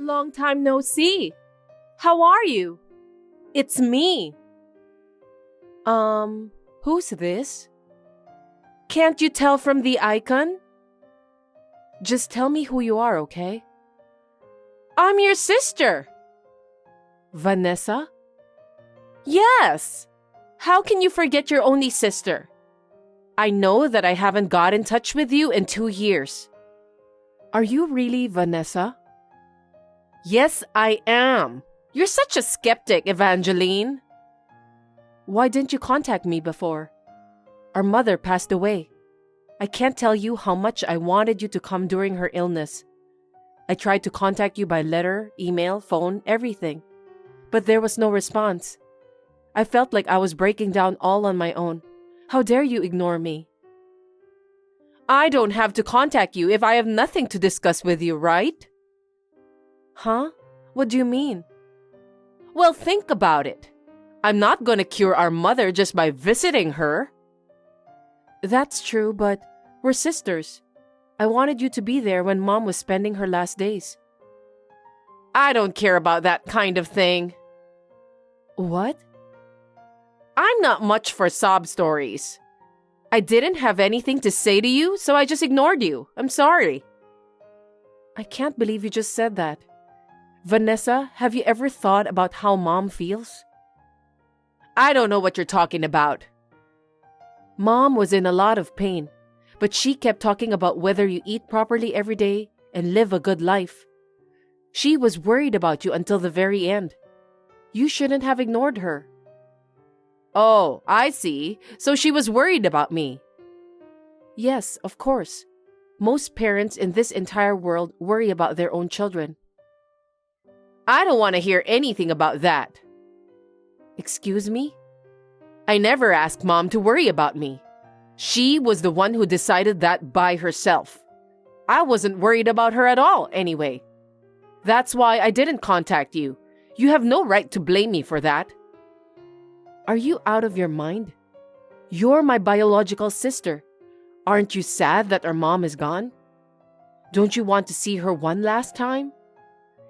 Long time no see. How are you? It's me. Who's this? Can't you tell from the icon? Just tell me who you are, okay? I'm your sister. Vanessa? Yes. How can you forget your only sister? I know that I haven't got in touch with you in 2 years. Are you really Vanessa? Yes, I am. You're such a skeptic, Evangeline. Why didn't you contact me before? Our mother passed away. I can't tell you how much I wanted you to come during her illness. I tried to contact you by letter, email, phone, everything. But there was no response. I felt like I was breaking down all on my own. How dare you ignore me? I don't have to contact you if I have nothing to discuss with you, right? Huh? What do you mean? Well, think about it. I'm not going to cure our mother just by visiting her. That's true, but we're sisters. I wanted you to be there when Mom was spending her last days. I don't care about that kind of thing. What? I'm not much for sob stories. I didn't have anything to say to you, so I just ignored you. I'm sorry. I can't believe you just said that. Vanessa, have you ever thought about how Mom feels? I don't know what you're talking about. Mom was in a lot of pain, but she kept talking about whether you eat properly every day and live a good life. She was worried about you until the very end. You shouldn't have ignored her. Oh, I see. So she was worried about me. Yes, of course. Most parents in this entire world worry about their own children. I don't want to hear anything about that. Excuse me? I never asked Mom to worry about me. She was the one who decided that by herself. I wasn't worried about her at all, anyway. That's why I didn't contact you. You have no right to blame me for that. Are you out of your mind? You're my biological sister. Aren't you sad that our mom is gone? Don't you want to see her one last time?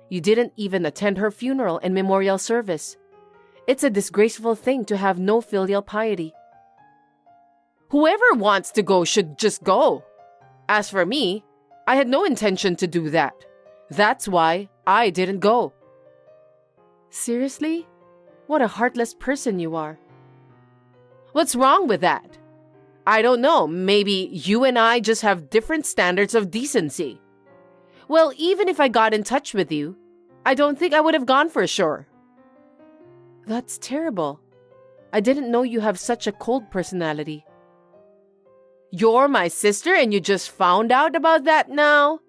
You didn't even attend her funeral and memorial service. It's a disgraceful thing to have no filial piety. Whoever wants to go should just go. As for me, I had no intention to do that. That's why I didn't go. Seriously? What a heartless person you are. What's wrong with that? I don't know, maybe you and I just have different standards of decency. Well, even if I got in touch with you, I don't think I would have gone for sure. That's terrible. I didn't know you have such a cold personality. You're my sister and you just found out about that now?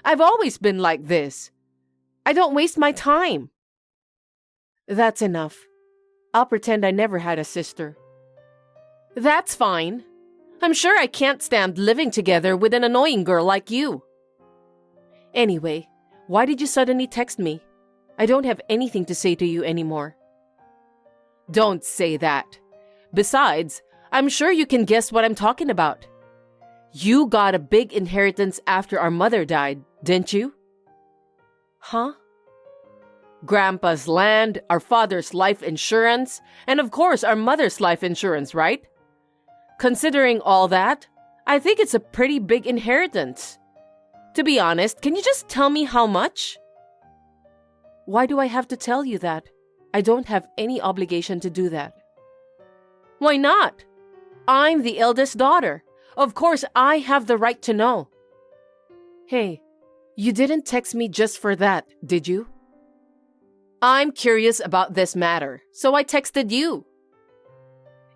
I've always been like this. I don't waste my time. That's enough. I'll pretend I never had a sister. That's fine. I'm sure I can't stand living together with an annoying girl like you. Anyway, why did you suddenly text me? I don't have anything to say to you anymore. Don't say that. Besides, I'm sure you can guess what I'm talking about. You got a big inheritance after our mother died, didn't you? Huh? Grandpa's land, our father's life insurance, and of course our mother's life insurance, right? Considering all that, I think it's a pretty big inheritance. To be honest, can you just tell me how much? Why do I have to tell you that? I don't have any obligation to do that. Why not? I'm the eldest daughter. Of course, I have the right to know. Hey, you didn't text me just for that, did you? I'm curious about this matter, so I texted you.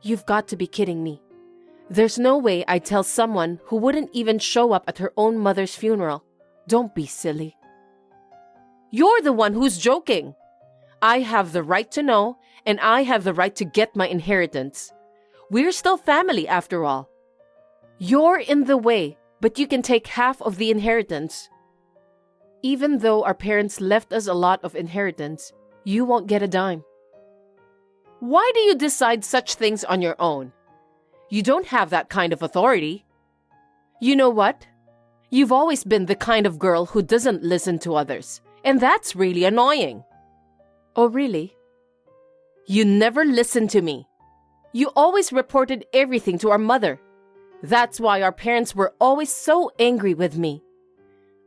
You've got to be kidding me. There's no way I'd tell someone who wouldn't even show up at her own mother's funeral. Don't be silly. You're the one who's joking. I have the right to know, and I have the right to get my inheritance. We're still family after all. You're in the way, but you can take half of the inheritance. Even though our parents left us a lot of inheritance, you won't get a dime. Why do you decide such things on your own? You don't have that kind of authority. You know what? You've always been the kind of girl who doesn't listen to others, and that's really annoying. Oh, really? You never listened to me. You always reported everything to our mother. That's why our parents were always so angry with me.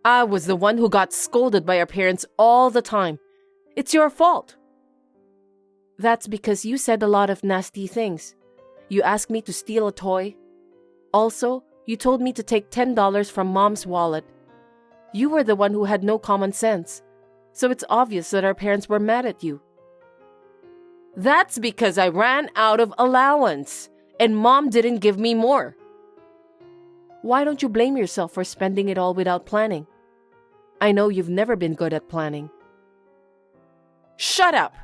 I was the one who got scolded by our parents all the time. It's your fault. That's because you said a lot of nasty things. You asked me to steal a toy. Also, you told me to take $10 from Mom's wallet. You were the one who had no common sense. So it's obvious that our parents were mad at you. That's because I ran out of allowance, and Mom didn't give me more. Why don't you blame yourself for spending it all without planning? I know you've never been good at planning. Shut up!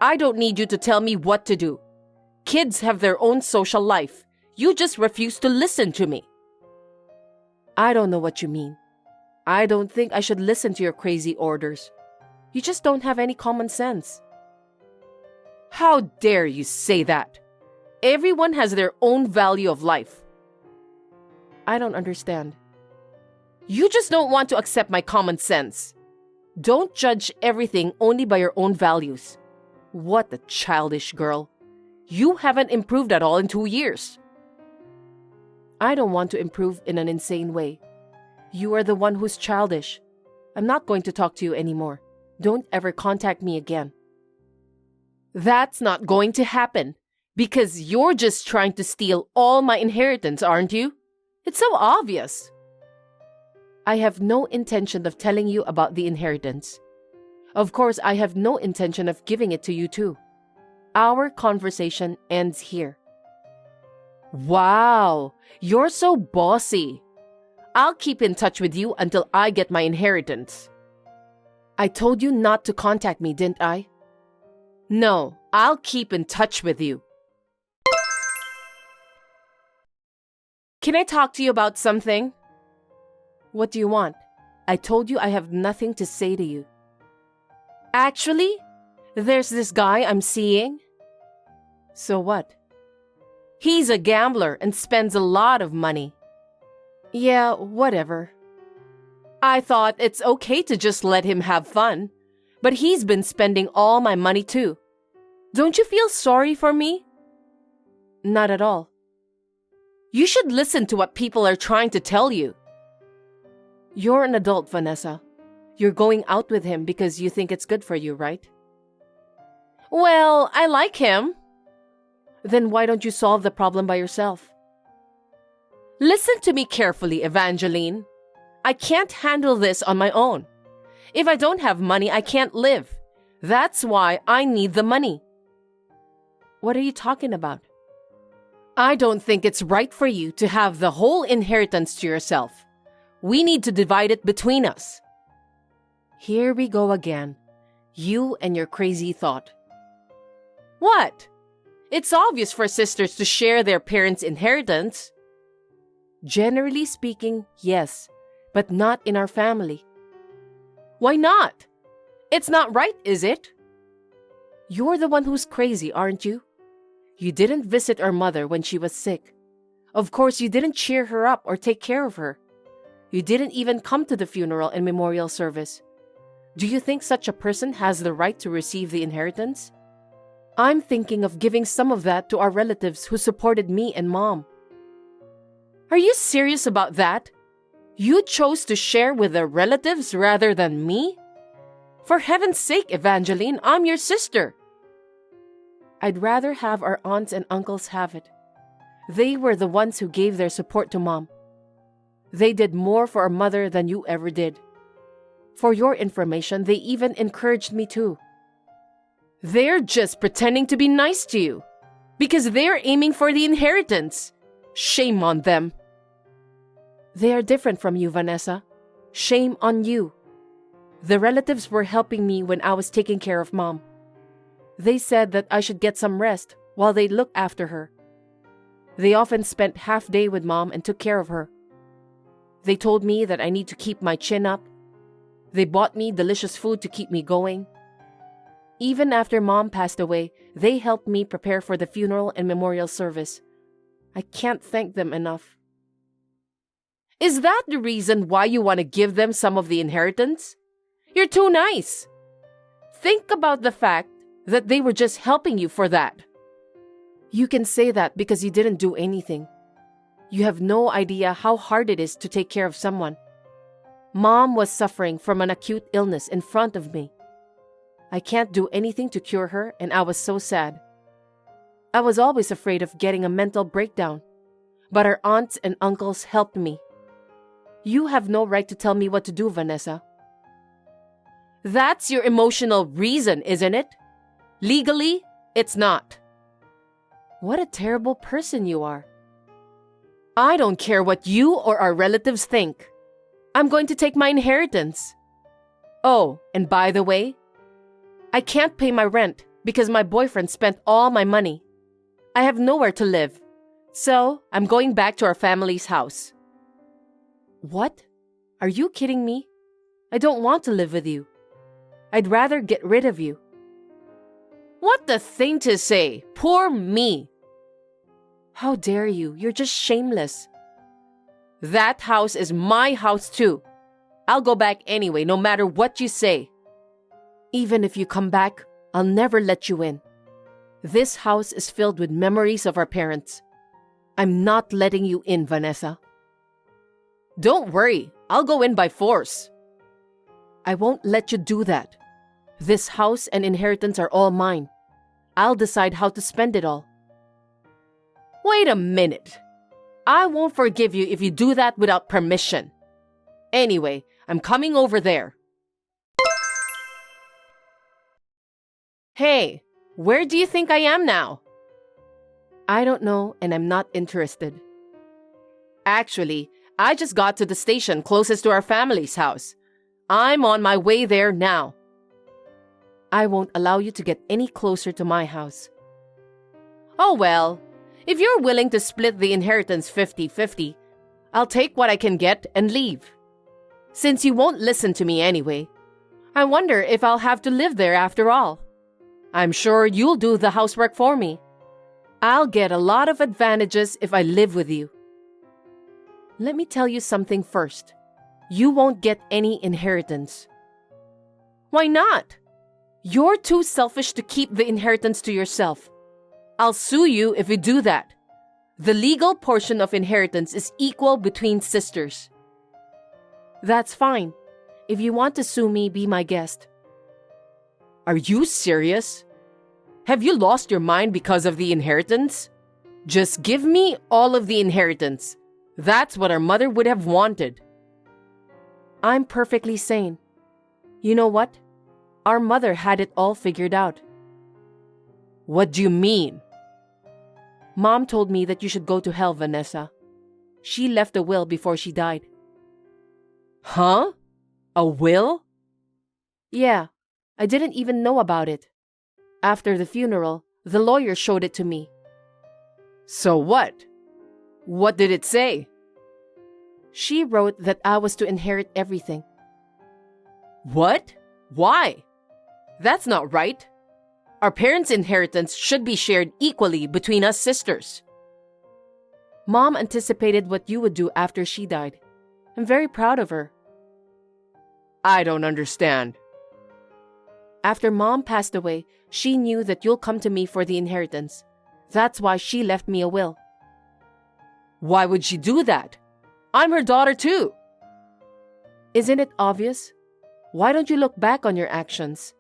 I don't need you to tell me what to do. Kids have their own social life. You just refuse to listen to me. I don't know what you mean. I don't think I should listen to your crazy orders. You just don't have any common sense. How dare you say that? Everyone has their own value of life. I don't understand. You just don't want to accept my common sense. Don't judge everything only by your own values. What a childish girl. You haven't improved at all in 2 years. I don't want to improve in an insane way. You are the one who's childish. I'm not going to talk to you anymore. Don't ever contact me again. That's not going to happen, because you're just trying to steal all my inheritance, aren't you? It's so obvious. I have no intention of telling you about the inheritance. Of course, I have no intention of giving it to you too. Our conversation ends here. Wow, you're so bossy. I'll keep in touch with you until I get my inheritance. I told you not to contact me, didn't I? No, I'll keep in touch with you. Can I talk to you about something? What do you want? I told you I have nothing to say to you. Actually, there's this guy I'm seeing. So what? He's a gambler and spends a lot of money. Yeah, whatever. I thought it's okay to just let him have fun, but he's been spending all my money too. Don't you feel sorry for me? Not at all. You should listen to what people are trying to tell you. You're an adult, Vanessa. You're going out with him because you think it's good for you, right? Well, I like him. Then why don't you solve the problem by yourself? Listen to me carefully, Evangeline. I can't handle this on my own. If I don't have money, I can't live. That's why I need the money. What are you talking about? I don't think it's right for you to have the whole inheritance to yourself. We need to divide it between us. Here we go again. You and your crazy thought. What? It's obvious for sisters to share their parents' inheritance. Generally speaking, yes, but not in our family. Why not? It's not right, is it? You're the one who's crazy, aren't you? You didn't visit our mother when she was sick. Of course, you didn't cheer her up or take care of her. You didn't even come to the funeral and memorial service. Do you think such a person has the right to receive the inheritance? I'm thinking of giving some of that to our relatives who supported me and Mom. Are you serious about that? You chose to share with the relatives rather than me? For heaven's sake, Evangeline, I'm your sister. I'd rather have our aunts and uncles have it. They were the ones who gave their support to Mom. They did more for our mother than you ever did. For your information, they even encouraged me too. They're just pretending to be nice to you because they're aiming for the inheritance. Shame on them. They are different from you, Vanessa. Shame on you. The relatives were helping me when I was taking care of Mom. They said that I should get some rest while they looked after her. They often spent half day with Mom and took care of her. They told me that I need to keep my chin up. They bought me delicious food to keep me going. Even after Mom passed away, they helped me prepare for the funeral and memorial service. I can't thank them enough. Is that the reason why you want to give them some of the inheritance? You're too nice. Think about the fact that they were just helping you for that. You can say that because you didn't do anything. You have no idea how hard it is to take care of someone. Mom was suffering from an acute illness in front of me. I can't do anything to cure her, and I was so sad. I was always afraid of getting a mental breakdown, but our aunts and uncles helped me. You have no right to tell me what to do, Vanessa. That's your emotional reason, isn't it? Legally, it's not. What a terrible person you are. I don't care what you or our relatives think. I'm going to take my inheritance. Oh, and by the way, I can't pay my rent because my boyfriend spent all my money. I have nowhere to live, so I'm going back to our family's house. What? Are you kidding me? I don't want to live with you. I'd rather get rid of you. What the thing to say? Poor me. How dare you? You're just shameless. That house is my house too. I'll go back anyway, no matter what you say. Even if you come back, I'll never let you in. This house is filled with memories of our parents. I'm not letting you in, Vanessa. Don't worry, I'll go in by force. I won't let you do that. This house and inheritance are all mine. I'll decide how to spend it all. Wait a minute. I won't forgive you if you do that without permission. Anyway, I'm coming over there. Hey, where do you think I am now? I don't know, and I'm not interested. Actually, I just got to the station closest to our family's house. I'm on my way there now. I won't allow you to get any closer to my house. Oh well, if you're willing to split the inheritance 50-50, I'll take what I can get and leave. Since you won't listen to me anyway, I wonder if I'll have to live there after all. I'm sure you'll do the housework for me. I'll get a lot of advantages if I live with you. Let me tell you something first. You won't get any inheritance. Why not? You're too selfish to keep the inheritance to yourself. I'll sue you if you do that. The legal portion of inheritance is equal between sisters. That's fine. If you want to sue me, be my guest. Are you serious? Have you lost your mind because of the inheritance? Just give me all of the inheritance. That's what our mother would have wanted. I'm perfectly sane. You know what? Our mother had it all figured out. What do you mean? Mom told me that you should go to hell, Vanessa. She left a will before she died. Huh? A will? Yeah, I didn't even know about it. After the funeral, the lawyer showed it to me. So what? What did it say? She wrote that I was to inherit everything. What? Why? That's not right. Our parents' inheritance should be shared equally between us sisters. Mom anticipated what you would do after she died. I'm very proud of her. I don't understand. After Mom passed away, she knew that you'll come to me for the inheritance. That's why she left me a will. Why would she do that? I'm her daughter too. Isn't it obvious? Why don't you look back on your actions?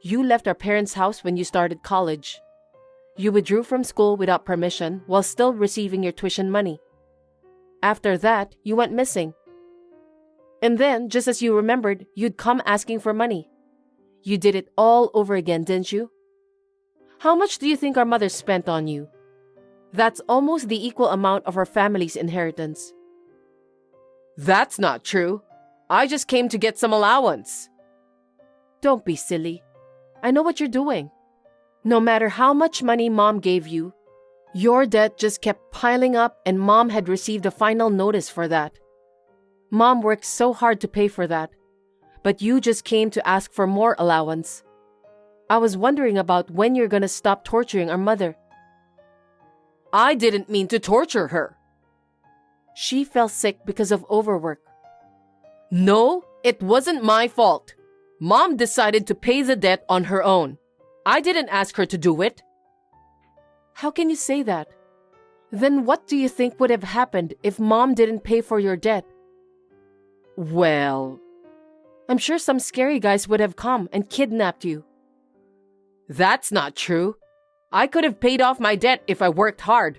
You left our parents' house when you started college. You withdrew from school without permission while still receiving your tuition money. After that, you went missing. And then, just as you remembered, you'd come asking for money. You did it all over again, didn't you? How much do you think our mother spent on you? That's almost the equal amount of our family's inheritance. That's not true. I just came to get some allowance. Don't be silly. I know what you're doing. No matter how much money Mom gave you, your debt just kept piling up and Mom had received a final notice for that. Mom worked so hard to pay for that, but you just came to ask for more allowance. I was wondering about when you're gonna stop torturing our mother. I didn't mean to torture her. She fell sick because of overwork. No, it wasn't my fault. Mom decided to pay the debt on her own. I didn't ask her to do it. How can you say that? Then what do you think would have happened if Mom didn't pay for your debt? Well, I'm sure some scary guys would have come and kidnapped you. That's not true. I could have paid off my debt if I worked hard.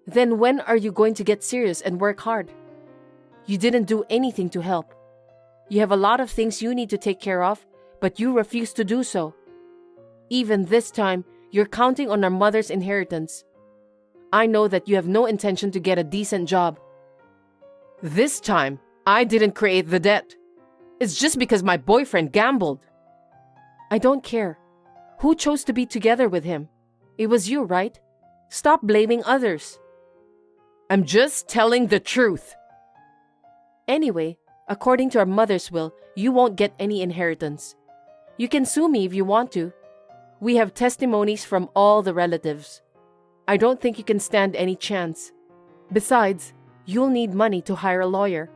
Then when are you going to get serious and work hard? You didn't do anything to help. You have a lot of things you need to take care of, but you refuse to do so. Even this time, you're counting on our mother's inheritance. I know that you have no intention to get a decent job. This time, I didn't create the debt. It's just because my boyfriend gambled. I don't care. Who chose to be together with him? It was you, right? Stop blaming others. I'm just telling the truth. Anyway, according to our mother's will, you won't get any inheritance. You can sue me if you want to. We have testimonies from all the relatives. I don't think you can stand any chance. Besides, you'll need money to hire a lawyer.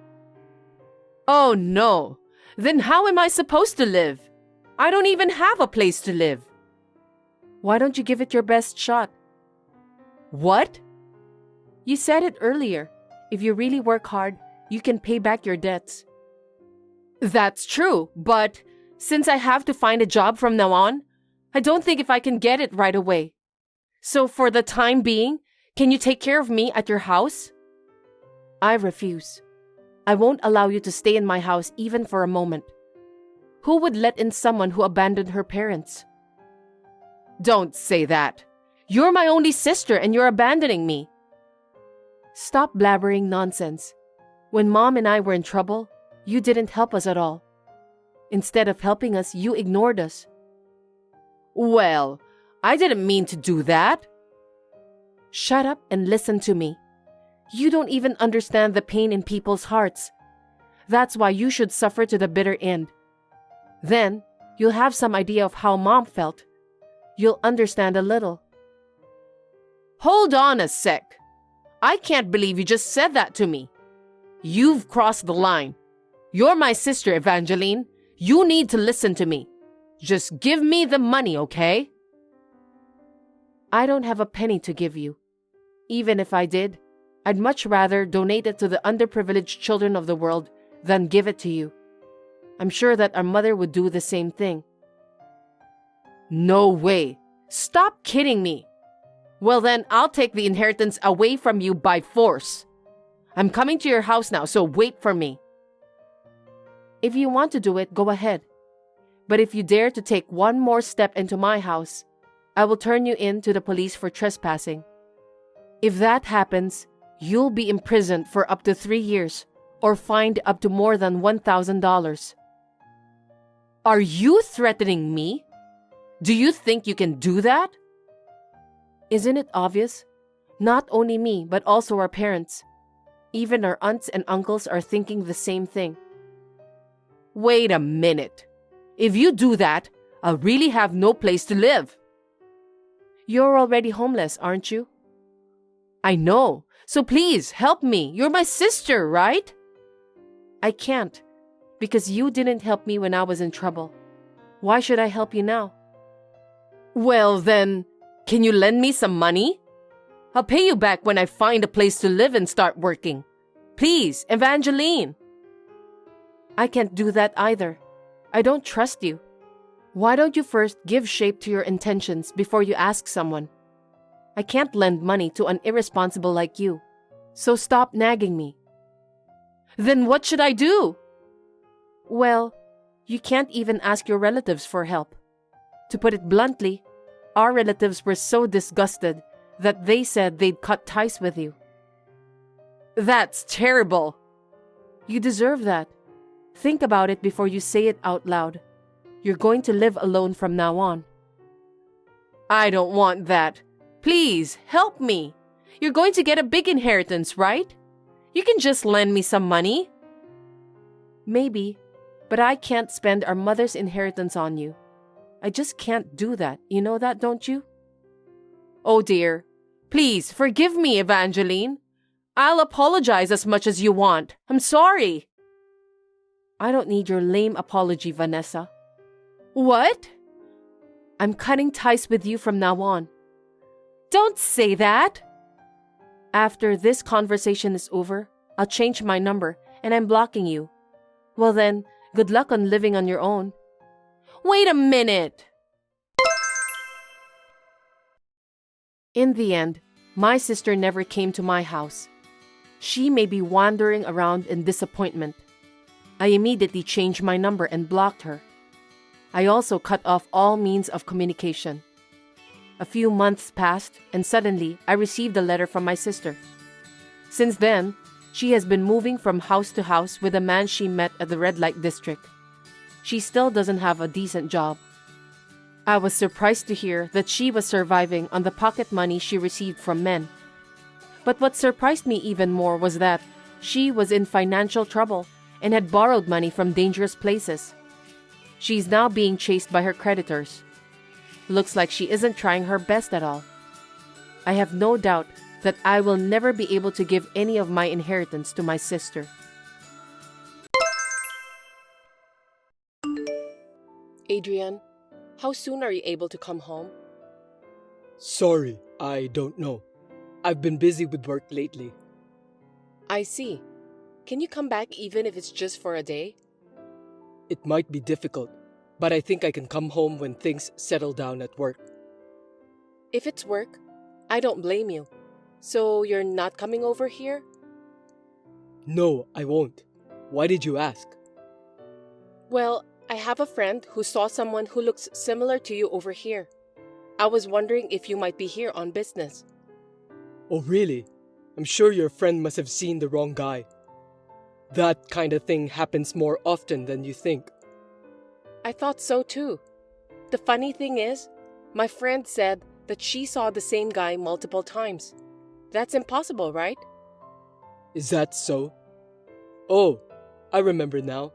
Oh no! Then how am I supposed to live? I don't even have a place to live. Why don't you give it your best shot? What? You said it earlier. If you really work hard, you can pay back your debts. That's true, but since I have to find a job from now on, I don't think if I can get it right away. So for the time being, can you take care of me at your house? I refuse. I won't allow you to stay in my house even for a moment. Who would let in someone who abandoned her parents? Don't say that. You're my only sister and you're abandoning me. Stop blabbering nonsense. When Mom and I were in trouble, you didn't help us at all. Instead of helping us, you ignored us. Well, I didn't mean to do that. Shut up and listen to me. You don't even understand the pain in people's hearts. That's why you should suffer to the bitter end. Then, you'll have some idea of how Mom felt. You'll understand a little. Hold on a sec. I can't believe you just said that to me. You've crossed the line. You're my sister, Evangeline. You need to listen to me. Just give me the money, okay? I don't have a penny to give you. Even if I did, I'd much rather donate it to the underprivileged children of the world than give it to you. I'm sure that our mother would do the same thing. No way. Stop kidding me. Well then, I'll take the inheritance away from you by force. I'm coming to your house now, so wait for me. If you want to do it, go ahead. But if you dare to take one more step into my house, I will turn you in to the police for trespassing. If that happens, you'll be imprisoned for up to 3 years or fined up to more than $1,000. Are you threatening me? Do you think you can do that? Isn't it obvious? Not only me, but also our parents. Even our aunts and uncles are thinking the same thing. Wait a minute. If you do that, I'll really have no place to live. You're already homeless, aren't you? I know. So please, help me. You're my sister, right? I can't, because you didn't help me when I was in trouble. Why should I help you now? Well then, can you lend me some money? I'll pay you back when I find a place to live and start working. Please, Evangeline. I can't do that either. I don't trust you. Why don't you first give shape to your intentions before you ask someone? I can't lend money to an irresponsible like you, so stop nagging me. Then what should I do? Well, you can't even ask your relatives for help. To put it bluntly, our relatives were so disgusted that they said they'd cut ties with you. That's terrible. You deserve that. Think about it before you say it out loud. You're going to live alone from now on. I don't want that. Please, help me. You're going to get a big inheritance, right? You can just lend me some money. Maybe, but I can't spend our mother's inheritance on you. I just can't do that. You know that, don't you? Oh dear. Please, forgive me, Evangeline. I'll apologize as much as you want. I'm sorry. I don't need your lame apology, Vanessa. What? I'm cutting ties with you from now on. Don't say that. After this conversation is over, I'll change my number and I'm blocking you. Well then, good luck on living on your own. Wait a minute! In the end, my sister never came to my house. She may be wandering around in disappointment. I immediately changed my number and blocked her. I also cut off all means of communication. A few months passed and suddenly I received a letter from my sister. Since then, she has been moving from house to house with a man she met at the red light district. She still doesn't have a decent job. I was surprised to hear that she was surviving on the pocket money she received from men. But what surprised me even more was that she was in financial trouble and had borrowed money from dangerous places. She's now being chased by her creditors. Looks like she isn't trying her best at all. I have no doubt that I will never be able to give any of my inheritance to my sister. Adrian, how soon are you able to come home? Sorry, I don't know. I've been busy with work lately. I see. Can you come back even if it's just for a day? It might be difficult, but I think I can come home when things settle down at work. If it's work, I don't blame you. So you're not coming over here? No, I won't. Why did you ask? Well, I have a friend who saw someone who looks similar to you over here. I was wondering if you might be here on business. Oh, really? I'm sure your friend must have seen the wrong guy. That kind of thing happens more often than you think. I thought so too. The funny thing is, my friend said that she saw the same guy multiple times. That's impossible, right? Is that so? Oh, I remember now.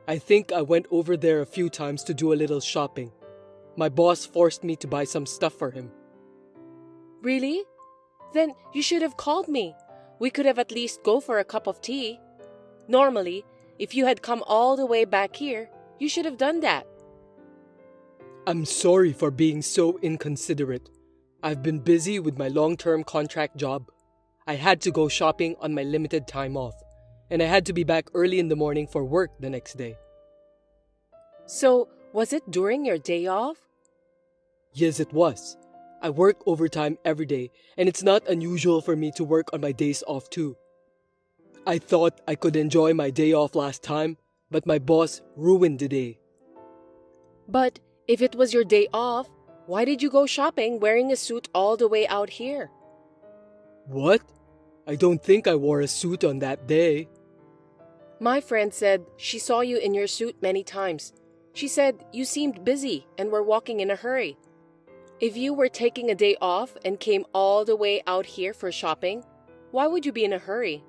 I think I went over there a few times to do a little shopping. My boss forced me to buy some stuff for him. Really? Then you should have called me. We could have at least go for a cup of tea. Normally, if you had come all the way back here, you should have done that. I'm sorry for being so inconsiderate. I've been busy with my long-term contract job. I had to go shopping on my limited time off, and I had to be back early in the morning for work the next day. So, was it during your day off? Yes, it was. I work overtime every day, and it's not unusual for me to work on my days off too. I thought I could enjoy my day off last time, but my boss ruined the day. But if it was your day off, why did you go shopping wearing a suit all the way out here? What? I don't think I wore a suit on that day. My friend said she saw you in your suit many times. She said you seemed busy and were walking in a hurry. If you were taking a day off and came all the way out here for shopping, why would you be in a hurry?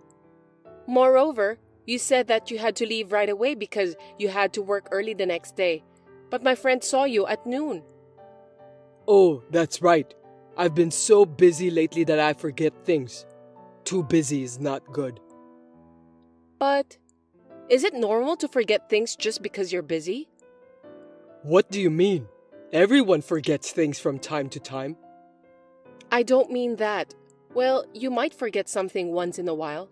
Moreover, you said that you had to leave right away because you had to work early the next day. But my friend saw you at noon. Oh, that's right. I've been so busy lately that I forget things. Too busy is not good. But is it normal to forget things just because you're busy? What do you mean? Everyone forgets things from time to time. I don't mean that. Well, you might forget something once in a while.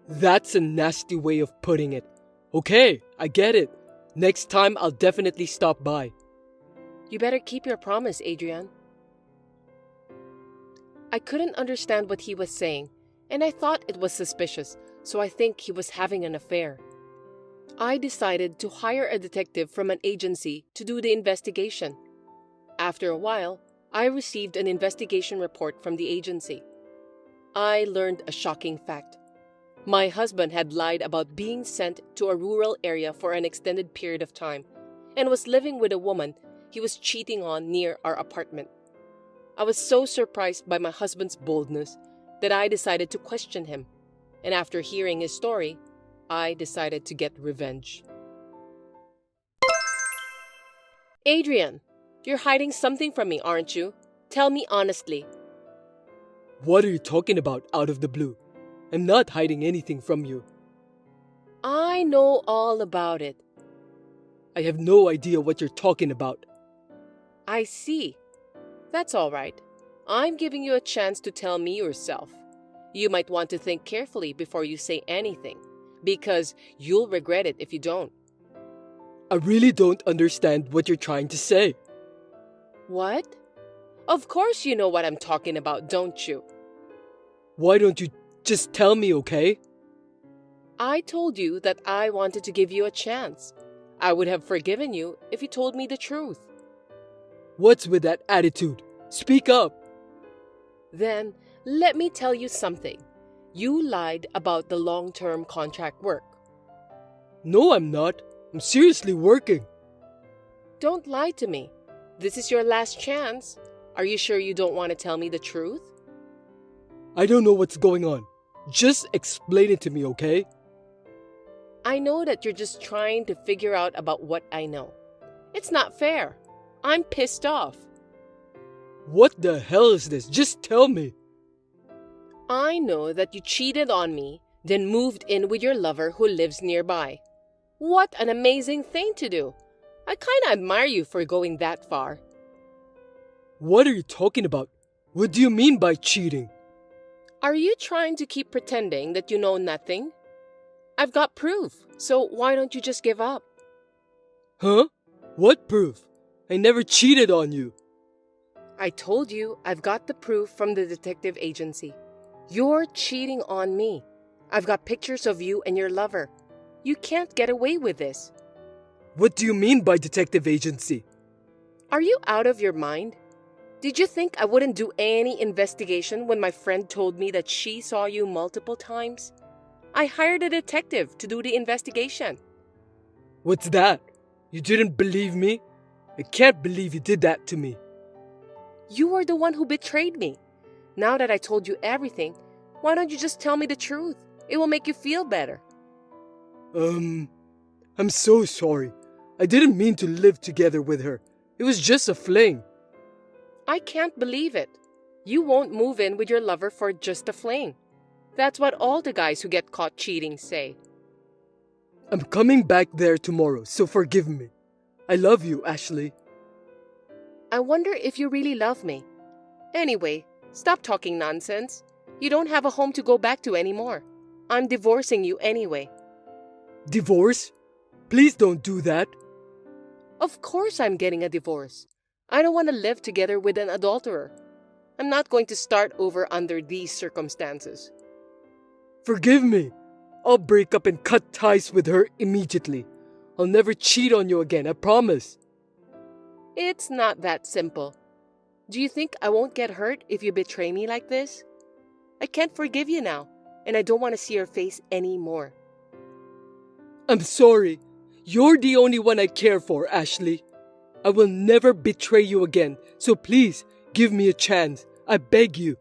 That's a nasty way of putting it. Okay, I get it. Next time I'll definitely stop by. You better keep your promise, Adrian. I couldn't understand what he was saying, and I thought it was suspicious, so I think he was having an affair. I decided to hire a detective from an agency to do the investigation. After a while, I received an investigation report from the agency. I learned a shocking fact. My husband had lied about being sent to a rural area for an extended period of time and was living with a woman he was cheating on near our apartment. I was so surprised by my husband's boldness that I decided to question him, and after hearing his story, I decided to get revenge. Adrian, you're hiding something from me, aren't you? Tell me honestly. What are you talking about out of the blue? I'm not hiding anything from you. I know all about it. I have no idea what you're talking about. I see. That's all right. I'm giving you a chance to tell me yourself. You might want to think carefully before you say anything, because you'll regret it if you don't. I really don't understand what you're trying to say. What? Of course you know what I'm talking about, don't you? Why don't you just tell me, okay? I told you that I wanted to give you a chance. I would have forgiven you if you told me the truth. What's with that attitude? Speak up. Then, let me tell you something. You lied about the long-term contract work. No, I'm not. I'm seriously working. Don't lie to me. This is your last chance. Are you sure you don't want to tell me the truth? I don't know what's going on. Just explain it to me, okay? I know that you're just trying to figure out about what I know. It's not fair. I'm pissed off. What the hell is this? Just tell me. I know that you cheated on me, then moved in with your lover who lives nearby. What an amazing thing to do. I kinda admire you for going that far. What are you talking about? What do you mean by cheating? Are you trying to keep pretending that you know nothing? I've got proof, so why don't you just give up? Huh? What proof? I never cheated on you. I told you I've got the proof from the detective agency. You're cheating on me. I've got pictures of you and your lover. You can't get away with this. What do you mean by detective agency? Are you out of your mind? Did you think I wouldn't do any investigation when my friend told me that she saw you multiple times? I hired a detective to do the investigation. What's that? You didn't believe me? I can't believe you did that to me. You were the one who betrayed me. Now that I told you everything, why don't you just tell me the truth? It will make you feel better. I'm so sorry. I didn't mean to live together with her. It was just a fling. I can't believe it. You won't move in with your lover for just a fling. That's what all the guys who get caught cheating say. I'm coming back there tomorrow, so forgive me. I love you, Ashley. I wonder if you really love me. Anyway, stop talking nonsense. You don't have a home to go back to anymore. I'm divorcing you anyway. Divorce? Please don't do that. Of course I'm getting a divorce. I don't want to live together with an adulterer. I'm not going to start over under these circumstances. Forgive me. I'll break up and cut ties with her immediately. I'll never cheat on you again, I promise. It's not that simple. Do you think I won't get hurt if you betray me like this? I can't forgive you now, and I don't want to see your face anymore. I'm sorry. You're the only one I care for, Ashley. I will never betray you again, so please give me a chance. I beg you.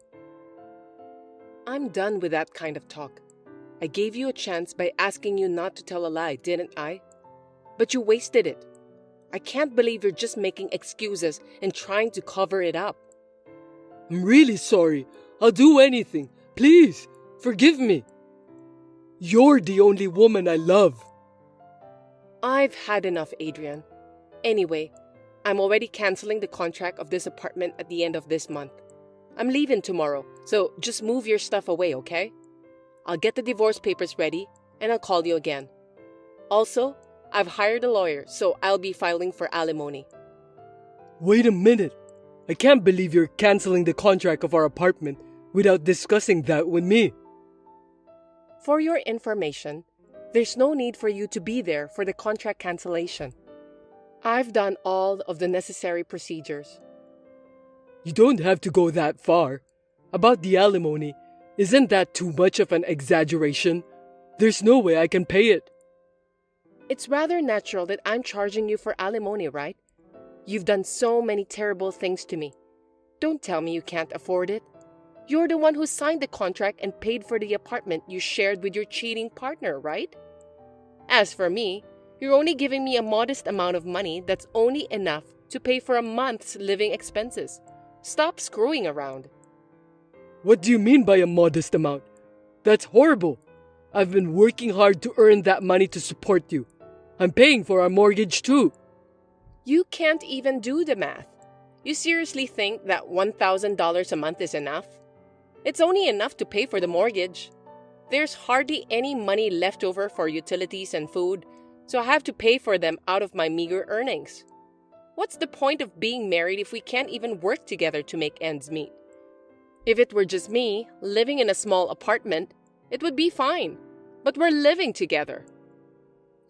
I'm done with that kind of talk. I gave you a chance by asking you not to tell a lie, didn't I? But you wasted it. I can't believe you're just making excuses and trying to cover it up. I'm really sorry. I'll do anything. Please, forgive me. You're the only woman I love. I've had enough, Adrian. Anyway, I'm already canceling the contract of this apartment at the end of this month. I'm leaving tomorrow, so just move your stuff away, okay? I'll get the divorce papers ready, and I'll call you again. Also, I've hired a lawyer, so I'll be filing for alimony. Wait a minute. I can't believe you're canceling the contract of our apartment without discussing that with me. For your information, there's no need for you to be there for the contract cancellation. I've done all of the necessary procedures. You don't have to go that far. About the alimony, isn't that too much of an exaggeration? There's no way I can pay it. It's rather natural that I'm charging you for alimony, right? You've done so many terrible things to me. Don't tell me you can't afford it. You're the one who signed the contract and paid for the apartment you shared with your cheating partner, right? As for me, you're only giving me a modest amount of money that's only enough to pay for a month's living expenses. Stop screwing around. What do you mean by a modest amount? That's horrible. I've been working hard to earn that money to support you. I'm paying for our mortgage too. You can't even do the math. You seriously think that $1,000 a month is enough? It's only enough to pay for the mortgage. There's hardly any money left over for utilities and food, so I have to pay for them out of my meager earnings. What's the point of being married if we can't even work together to make ends meet? If it were just me, living in a small apartment, it would be fine. But we're living together.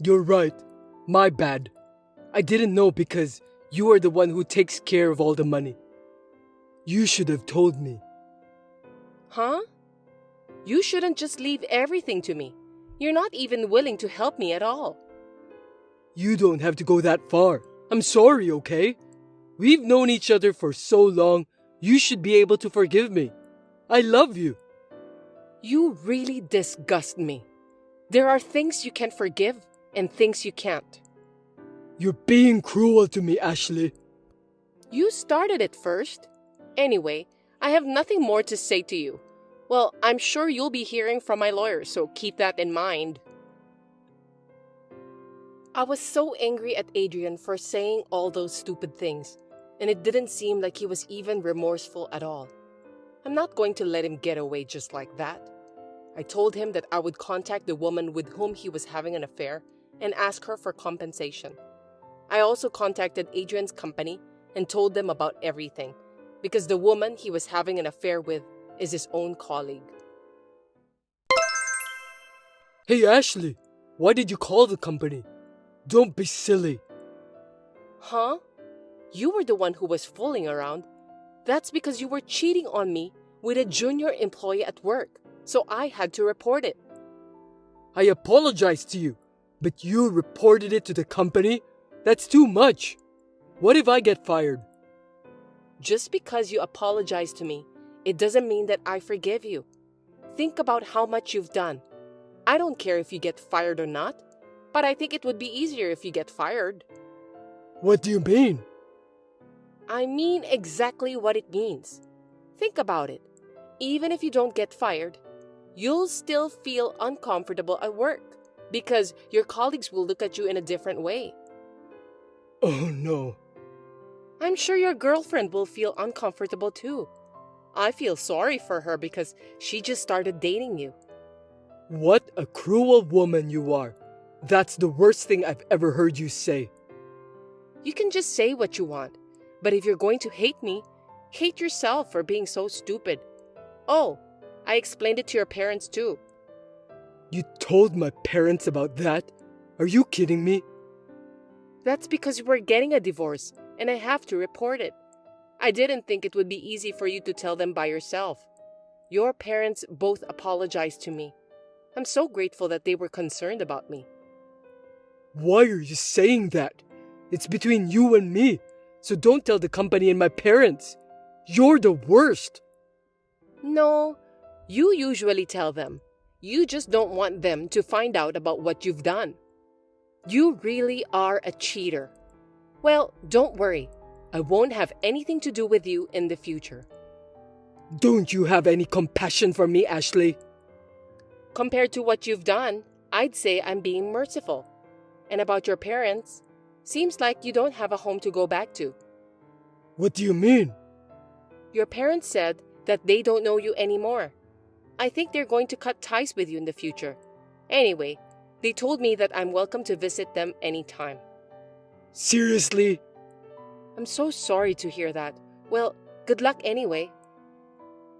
You're right. My bad. I didn't know because you are the one who takes care of all the money. You should have told me. Huh? You shouldn't just leave everything to me. You're not even willing to help me at all. You don't have to go that far. I'm sorry, okay? We've known each other for so long, you should be able to forgive me. I love you. You really disgust me. There are things you can forgive and things you can't. You're being cruel to me, Ashley. You started it first. Anyway, I have nothing more to say to you. Well, I'm sure you'll be hearing from my lawyer, so keep that in mind. I was so angry at Adrian for saying all those stupid things, and it didn't seem like he was even remorseful at all. I'm not going to let him get away just like that. I told him that I would contact the woman with whom he was having an affair and ask her for compensation. I also contacted Adrian's company and told them about everything, because the woman he was having an affair with is his own colleague. Hey Ashley, why did you call the company? Don't be silly. Huh? You were the one who was fooling around. That's because you were cheating on me with a junior employee at work, so I had to report it. I apologize to you, but you reported it to the company? That's too much. What if I get fired? Just because you apologize to me, it doesn't mean that I forgive you. Think about how much you've done. I don't care if you get fired or not, but I think it would be easier if you get fired. What do you mean? I mean exactly what it means. Think about it. Even if you don't get fired, you'll still feel uncomfortable at work because your colleagues will look at you in a different way. Oh no. I'm sure your girlfriend will feel uncomfortable too. I feel sorry for her because she just started dating you. What a cruel woman you are. That's the worst thing I've ever heard you say. You can just say what you want, but if you're going to hate me, hate yourself for being so stupid. Oh, I explained it to your parents too. You told my parents about that? Are you kidding me? That's because we're getting a divorce and I have to report it. I didn't think it would be easy for you to tell them by yourself. Your parents both apologized to me. I'm so grateful that they were concerned about me. Why are you saying that? It's between you and me, so don't tell the company and my parents. You're the worst. No, you usually tell them. You just don't want them to find out about what you've done. You really are a cheater. Well, don't worry. I won't have anything to do with you in the future. Don't you have any compassion for me, Ashley? Compared to what you've done, I'd say I'm being merciful. And about your parents, seems like you don't have a home to go back to. What do you mean? Your parents said that they don't know you anymore. I think they're going to cut ties with you in the future. Anyway, they told me that I'm welcome to visit them anytime. Seriously? I'm so sorry to hear that. Well, good luck anyway.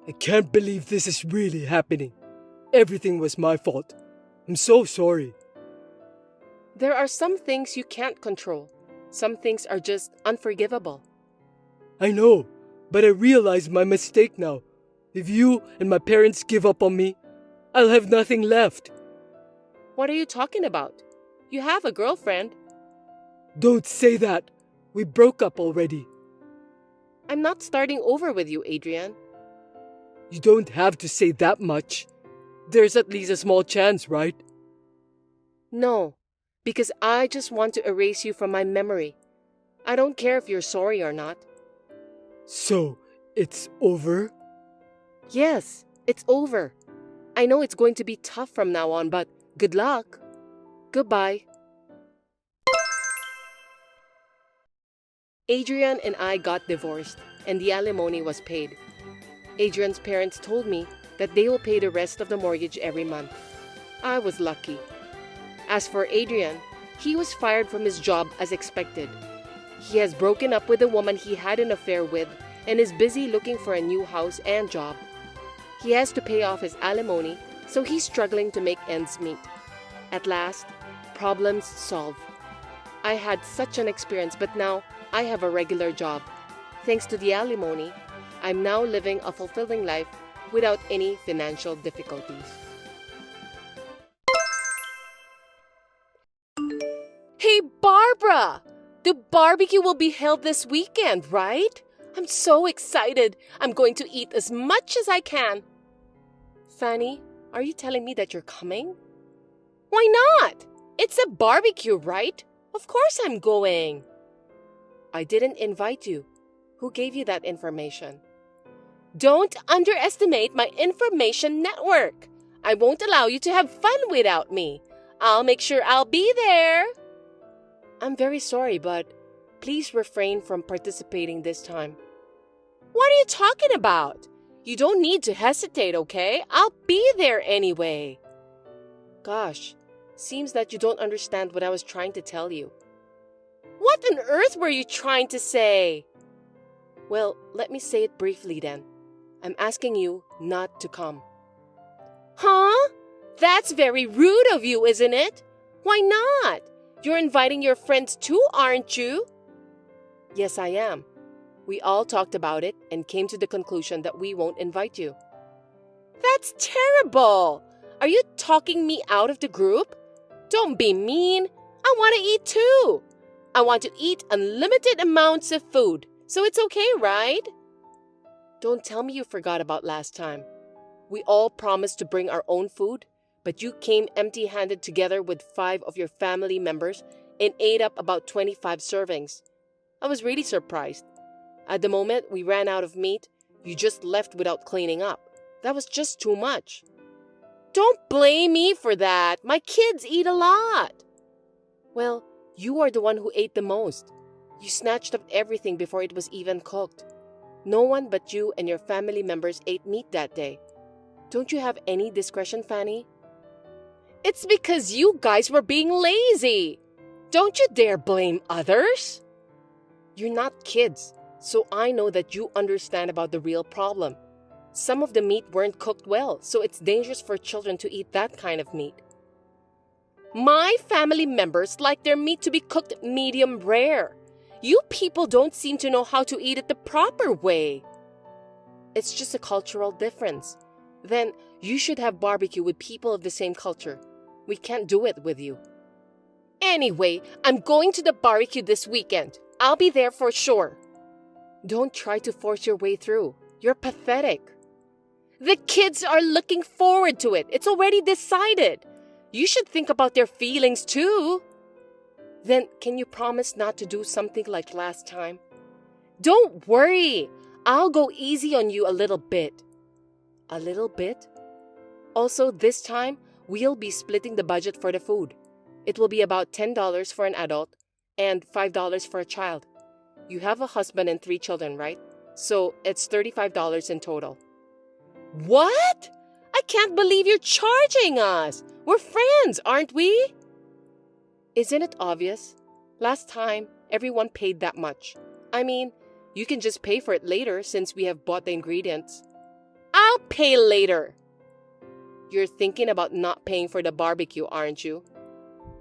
I can't believe this is really happening. Everything was my fault. I'm so sorry. There are some things you can't control. Some things are just unforgivable. I know, but I realize my mistake now. If you and my parents give up on me, I'll have nothing left. What are you talking about? You have a girlfriend. Don't say that. We broke up already. I'm not starting over with you, Adrian. You don't have to say that much. There's at least a small chance, right? No, because I just want to erase you from my memory. I don't care if you're sorry or not. So, it's over? Yes, it's over. I know it's going to be tough from now on, but good luck. Goodbye. Adrian and I got divorced, and the alimony was paid. Adrian's parents told me that they will pay the rest of the mortgage every month. I was lucky. As for Adrian, he was fired from his job as expected. He has broken up with the woman he had an affair with and is busy looking for a new house and job. He has to pay off his alimony, so he's struggling to make ends meet. At last, problems solved. I had such an experience, but now I have a regular job. Thanks to the alimony, I'm now living a fulfilling life without any financial difficulties. Hey, Barbara! The barbecue will be held this weekend, right? I'm so excited. I'm going to eat as much as I can. Fanny, are you telling me that you're coming? Why not? It's a barbecue, right? Of course I'm going. I didn't invite you. Who gave you that information? Don't underestimate my information network. I won't allow you to have fun without me. I'll make sure I'll be there. I'm very sorry, but please refrain from participating this time. What are you talking about? You don't need to hesitate, okay? I'll be there anyway. Gosh, seems that you don't understand what I was trying to tell you. What on earth were you trying to say? Well, let me say it briefly then. I'm asking you not to come. Huh? That's very rude of you, isn't it? Why not? You're inviting your friends too, aren't you? Yes, I am. We all talked about it and came to the conclusion that we won't invite you. That's terrible! Are you talking me out of the group? Don't be mean. I want to eat too. I want to eat unlimited amounts of food, so it's okay, right? Don't tell me you forgot about last time. We all promised to bring our own food, but you came empty-handed together with 5 of your family members and ate up about 25 servings. I was really surprised. At the moment we ran out of meat, you just left without cleaning up. That was just too much. Don't blame me for that. My kids eat a lot. Well, you are the one who ate the most. You snatched up everything before it was even cooked. No one but you and your family members ate meat that day. Don't you have any discretion, Fanny? It's because you guys were being lazy. Don't you dare blame others. You're not kids, so I know that you understand about the real problem. Some of the meat weren't cooked well, so it's dangerous for children to eat that kind of meat. My family members like their meat to be cooked medium rare. You people don't seem to know how to eat it the proper way. It's just a cultural difference. Then you should have barbecue with people of the same culture. We can't do it with you. Anyway, I'm going to the barbecue this weekend. I'll be there for sure. Don't try to force your way through. You're pathetic. The kids are looking forward to it. It's already decided. You should think about their feelings too. Then can you promise not to do something like last time? Don't worry. I'll go easy on you a little bit. A little bit? Also, this time, we'll be splitting the budget for the food. It will be about $10 for an adult and $5 for a child. You have a husband and 3 children, right? So it's $35 in total. What? I can't believe you're charging us. We're friends, aren't we? Isn't it obvious? Last time, everyone paid that much. I mean, you can just pay for it later since we have bought the ingredients. I'll pay later. You're thinking about not paying for the barbecue, aren't you?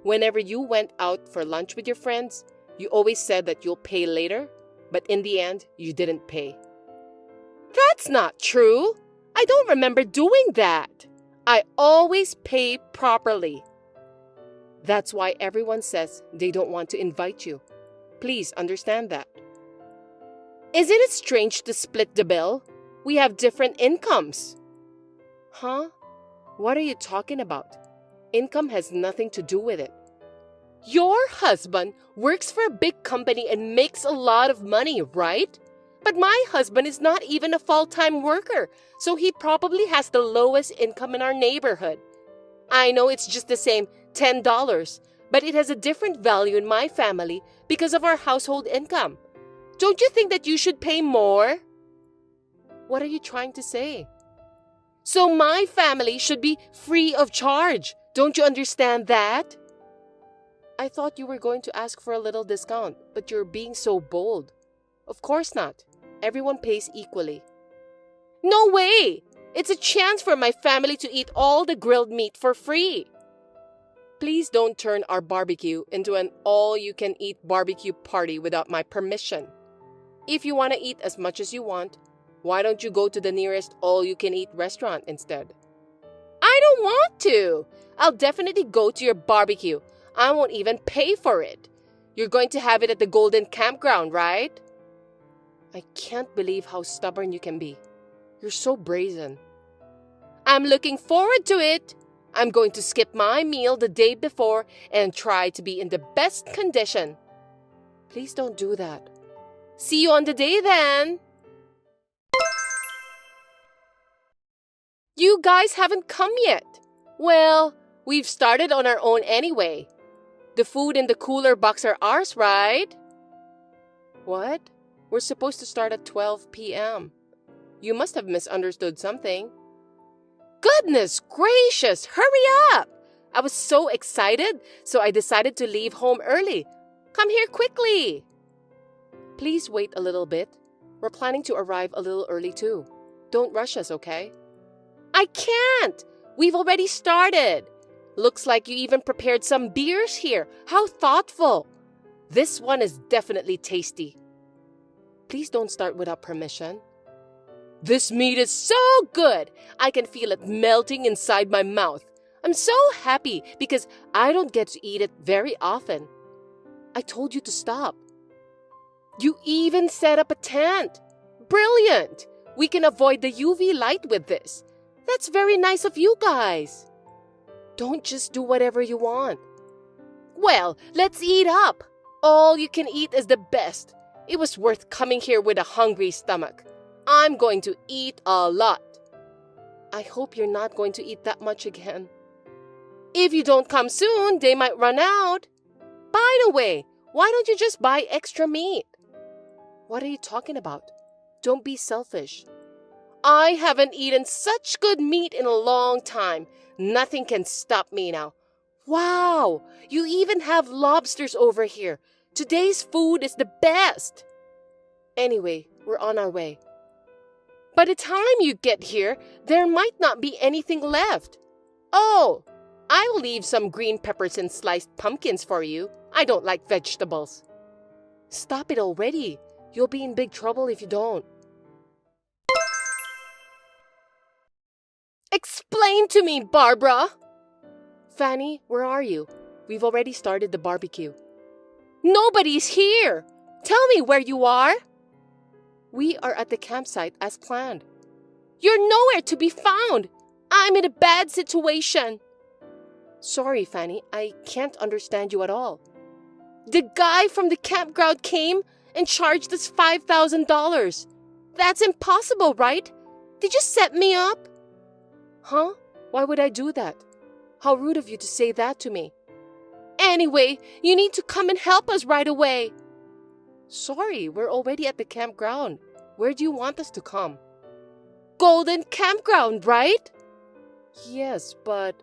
Whenever you went out for lunch with your friends, you always said that you'll pay later, but in the end, you didn't pay. That's not true. I don't remember doing that. I always pay properly. That's why everyone says they don't want to invite you. Please understand that. Isn't it strange to split the bill? We have different incomes. Huh? What are you talking about? Income has nothing to do with it. Your husband works for a big company and makes a lot of money, right? But my husband is not even a full-time worker, so he probably has the lowest income in our neighborhood. I know it's just the same $10, but it has a different value in my family because of our household income. Don't you think that you should pay more? What are you trying to say? So my family should be free of charge. Don't you understand that? I thought you were going to ask for a little discount, but you're being so bold. Of course not. Everyone pays equally. No way! It's a chance for my family to eat all the grilled meat for free. Please don't turn our barbecue into an all-you-can-eat barbecue party without my permission. If you want to eat as much as you want, why don't you go to the nearest all-you-can-eat restaurant instead? I don't want to. I'll definitely go to your barbecue. I won't even pay for it. You're going to have it at the Golden Campground, right? I can't believe how stubborn you can be. You're so brazen. I'm looking forward to it. I'm going to skip my meal the day before and try to be in the best condition. Please don't do that. See you on the day then. You guys haven't come yet. Well, we've started on our own anyway. The food in the cooler box are ours, right? What? We're supposed to start at 12 p.m. You must have misunderstood something. Goodness gracious, hurry up! I was so excited, so I decided to leave home early. Come here quickly. Please wait a little bit. We're planning to arrive a little early too. Don't rush us, okay? I can't! We've already started. Looks like you even prepared some beers here. How thoughtful! This one is definitely tasty. Please don't start without permission. This meat is so good! I can feel it melting inside my mouth. I'm so happy because I don't get to eat it very often. I told you to stop. You even set up a tent. Brilliant! We can avoid the UV light with this. That's very nice of you guys. Don't just do whatever you want. Well, let's eat up. All you can eat is the best. It was worth coming here with a hungry stomach. I'm going to eat a lot. I hope you're not going to eat that much again. If you don't come soon, they might run out. By the way, why don't you just buy extra meat? What are you talking about? Don't be selfish. I haven't eaten such good meat in a long time. Nothing can stop me now. Wow, you even have lobsters over here. Today's food is the best. Anyway, we're on our way. By the time you get here, there might not be anything left. Oh, I'll leave some green peppers and sliced pumpkins for you. I don't like vegetables. Stop it already. You'll be in big trouble if you don't. Explain to me, Barbara. Fanny, where are you? We've already started the barbecue. Nobody's here. Tell me where you are. We are at the campsite as planned. You're nowhere to be found. I'm in a bad situation. Sorry, Fanny, I can't understand you at all. The guy from the campground came and charged us $5,000. That's impossible, right? Did you set me up? Huh? Why would I do that? How rude of you to say that to me. Anyway, you need to come and help us right away. Sorry, we're already at the campground. Where do you want us to come? Golden Campground, right? Yes, but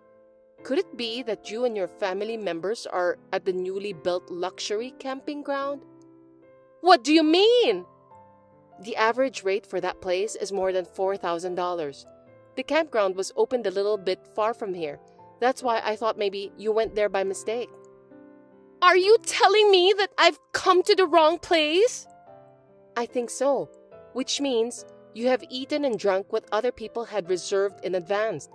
could it be that you and your family members are at the newly built luxury camping ground? What do you mean? The average rate for that place is more than $4,000. The campground was opened a little bit far from here. That's why I thought maybe you went there by mistake. Are you telling me that I've come to the wrong place? I think so, which means you have eaten and drunk what other people had reserved in advance.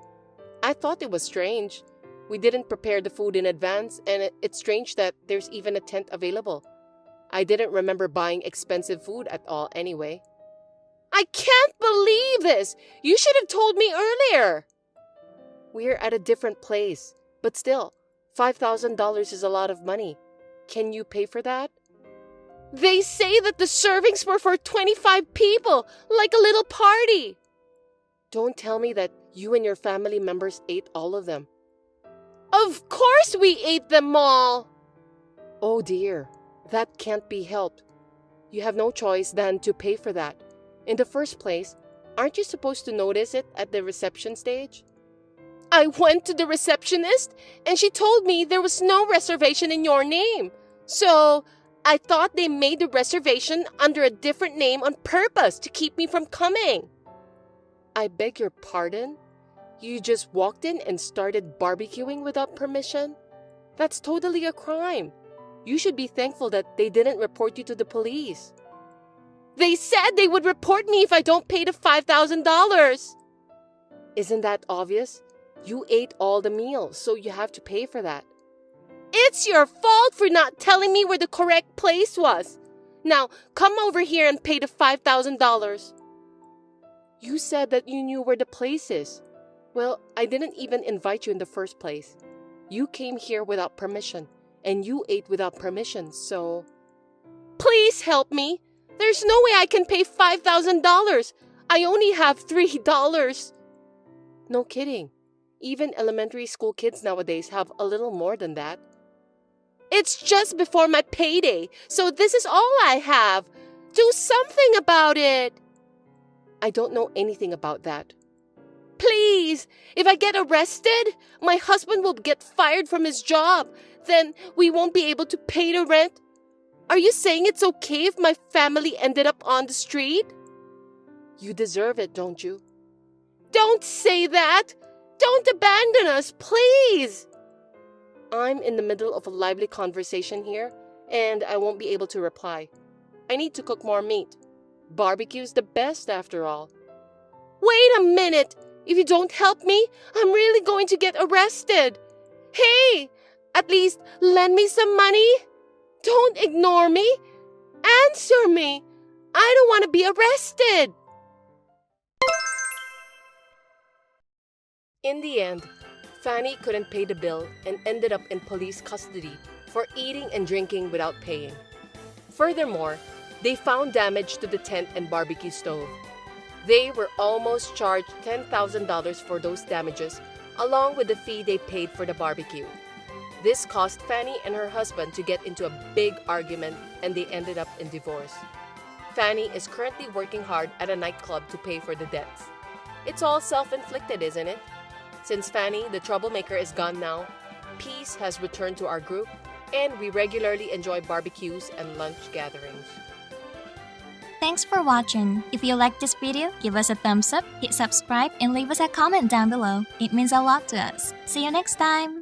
I thought it was strange. We didn't prepare the food in advance, and it's strange that there's even a tent available. I didn't remember buying expensive food at all anyway. I can't believe this! You should have told me earlier! We're at a different place, but still, $5,000 is a lot of money. Can you pay for that? They say that the servings were for 25 people, like a little party. Don't tell me that you and your family members ate all of them. Of course we ate them all! Oh dear, that can't be helped. You have no choice than to pay for that. In the first place, aren't you supposed to notice it at the reception stage? I went to the receptionist and she told me there was no reservation in your name. So I thought they made the reservation under a different name on purpose to keep me from coming. I beg your pardon? You just walked in and started barbecuing without permission? That's totally a crime. You should be thankful that they didn't report you to the police. They said they would report me if I don't pay the $5,000. Isn't that obvious? You ate all the meals, so you have to pay for that. It's your fault for not telling me where the correct place was. Now, come over here and pay the $5,000. You said that you knew where the place is. Well, I didn't even invite you in the first place. You came here without permission, and you ate without permission, so... Please help me. There's no way I can pay $5,000. I only have $3. No kidding. Even elementary school kids nowadays have a little more than that. It's just before my payday, so this is all I have. Do something about it. I don't know anything about that. Please, if I get arrested, my husband will get fired from his job. Then we won't be able to pay the rent. Are you saying it's okay if my family ended up on the street? You deserve it, don't you? Don't say that! Don't abandon us, please! I'm in the middle of a lively conversation here, and I won't be able to reply. I need to cook more meat. Barbecue's the best, after all. Wait a minute! If you don't help me, I'm really going to get arrested. Hey! At least lend me some money. Don't ignore me. Answer me. I don't want to be arrested. In the end, Fanny couldn't pay the bill and ended up in police custody for eating and drinking without paying. Furthermore, they found damage to the tent and barbecue stove. They were almost charged $10,000 for those damages, along with the fee they paid for the barbecue. This caused Fanny and her husband to get into a big argument, and they ended up in divorce. Fanny is currently working hard at a nightclub to pay for the debts. It's all self-inflicted, isn't it? Since Fanny, the troublemaker, is gone now, peace has returned to our group, and we regularly enjoy barbecues and lunch gatherings. Thanks for watching. If you liked this video, give us a thumbs up, hit subscribe, and leave us a comment down below. It means a lot to us. See you next time!